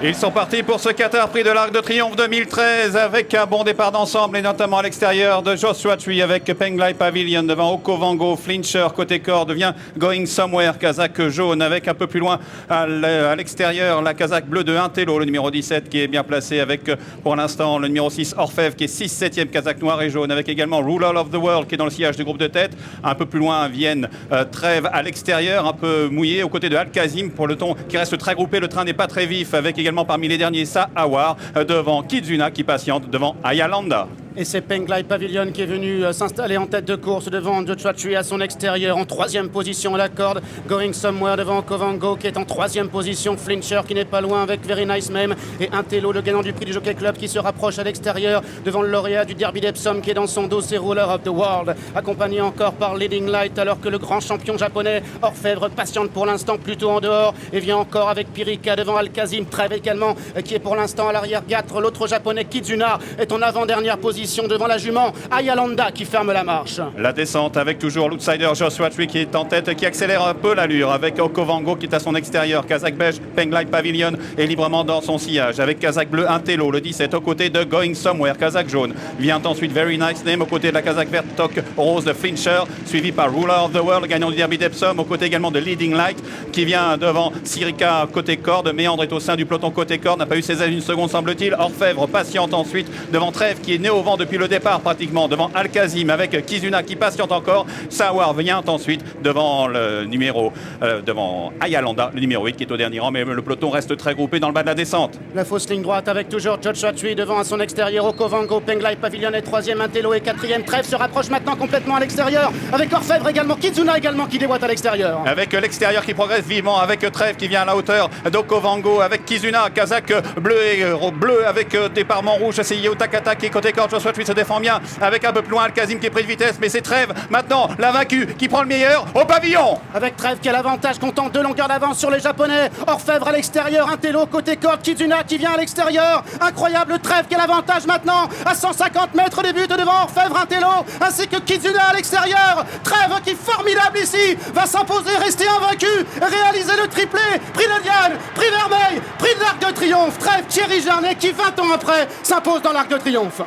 Ils sont partis pour ce Qatar Prix de l'Arc de Triomphe 2013 avec un bon départ d'ensemble et notamment à l'extérieur de Joshua Tree avec Penglai Pavilion devant Okovango, Flincher côté corde devient Going Somewhere, Kazakh jaune avec un peu plus loin à l'extérieur la Kazakh bleue de Intelo, le numéro 17 qui est bien placé avec pour l'instant le numéro 6 Orfev qui est 6/7e Kazakh noir et jaune avec également Ruler of the World qui est dans le sillage du groupe de tête. Un peu plus loin viennent Trèves à l'extérieur, un peu mouillé aux côtés de Al-Kazim pour le ton qui reste très groupé, le train n'est pas très vif avec également parmi les derniers Sahawar devant Kizuna qui patiente devant Ayalanda. Et c'est Penglai Pavilion qui est venu s'installer en tête de course devant Joshua Tree à son extérieur en 3e position à la corde. Going Somewhere devant Kovango qui est en 3e position. Flincher qui n'est pas loin avec Very Nice Même. Et Intelo, le gagnant du prix du Jockey Club qui se rapproche à l'extérieur devant le lauréat du Derby d'Epsom qui est dans son dos, c'est Ruler of the World. Accompagné encore par Leading Light alors que le grand champion japonais Orfèvre patiente pour l'instant plutôt en dehors. Et vient encore avec Pirika devant Al-Kazim. Trèves également qui est pour l'instant à l'arrière gâtre. L'autre japonais Kizuna est en avant-dernière position devant la jument Ayalanda qui ferme la marche. La descente avec toujours l'outsider Joshua Tree qui est en tête, qui accélère un peu l'allure avec Okovango qui est à son extérieur. Kazakh beige, Penglai Pavilion est librement dans son sillage avec Kazakh bleu Intelo, le 17 aux côtés de Going Somewhere. Kazakh jaune vient ensuite Very Nice Name aux côtés de la Kazakh verte Tok rose de Flincher, suivi par Ruler of the World, gagnant du Derby d'Epsom, aux côtés également de Leading Light qui vient devant Sirika côté corde. Méandre est au sein du peloton côté corde, n'a pas eu ses ailes une seconde semble-t-il. Orfèvre patiente ensuite devant Trèves qui est né au vent depuis le départ pratiquement, devant Al-Kazim avec Kizuna qui patiente encore. Sawar vient ensuite devant le numéro devant Ayalanda, le numéro 8 qui est au dernier rang, mais le peloton reste très groupé dans le bas de la descente. La fausse ligne droite avec toujours Joshua Tree devant à son extérieur. Okovango, Penglai Pavilion est 3e, Intelo est 4e. Trèves se rapproche maintenant complètement à l'extérieur avec Orfèvre également, Kizuna également qui déboîte à l'extérieur. Avec l'extérieur qui progresse vivement, avec Trèves qui vient à la hauteur d'Okovango, avec Kizuna, Kazakh bleu et bleu avec départ rouge, c'est Yeo Takata qui est côté corde. Joshua Tree se défend bien avec un peu plus loin Al-Kazim qui est pris de vitesse, mais c'est Trèves maintenant l'invaincu qui prend le meilleur au pavillon. Avec Trèves qui a l'avantage, comptant 2 longueurs d'avance sur les japonais. Orfèvre à l'extérieur, Intelo côté corde, Kizuna qui vient à l'extérieur. Incroyable, Trèves qui a l'avantage maintenant à 150 mètres des buts devant Orfèvre, Intelo ainsi que Kizuna à l'extérieur. Trèves qui formidable ici va s'imposer, rester invaincu, réaliser le triplé, prix de Diane, prix Vermeil, prix de l'Arc de Triomphe. Trèves, Thierry Jarnet qui 20 ans après s'impose dans l'Arc de Triomphe.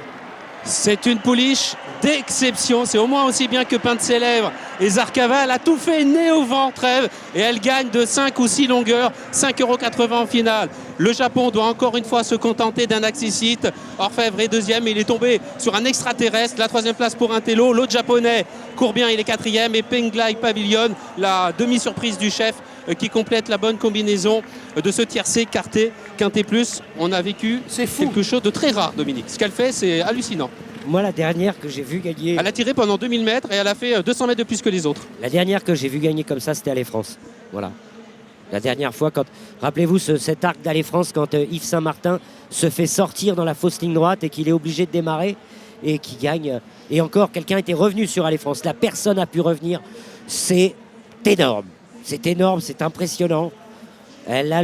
C'est une pouliche d'exception, c'est au moins aussi bien que Pain de ses lèvres et Zarkava. Elle a tout fait nez au vent, Trèves, et elle gagne de 5 ou 6 longueurs, 5,80 € en finale. Le Japon doit encore une fois se contenter d'un accessite. Orfèvre est 2e, il est tombé sur un extraterrestre. La 3e place pour Intelo, l'autre japonais court bien, il est 4e, et Penglai Pavilion, la demi-surprise du chef qui complète la bonne combinaison de ce tiercé quarté quinté plus. On a vécu quelque chose de très rare, Dominique. Ce qu'elle fait, c'est hallucinant. Moi, la dernière que j'ai vue gagner... Elle a tiré pendant 2000 mètres et elle a fait 200 mètres de plus que les autres. La dernière que j'ai vue gagner comme ça, c'était Allez France. Voilà. La dernière fois, quand... Rappelez-vous cet arc d'Allez France, quand Yves Saint-Martin se fait sortir dans la fausse ligne droite et qu'il est obligé de démarrer et qui gagne. Et encore, quelqu'un était revenu sur Allez France. La personne a pu revenir. C'est énorme. C'est énorme, c'est impressionnant. Elle a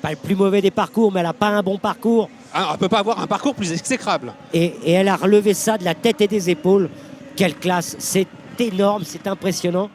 pas le plus mauvais des parcours, mais elle n'a pas un bon parcours. Ah, on ne peut pas avoir un parcours plus exécrable. Et elle a relevé ça de la tête et des épaules. Quelle classe, c'est énorme, c'est impressionnant.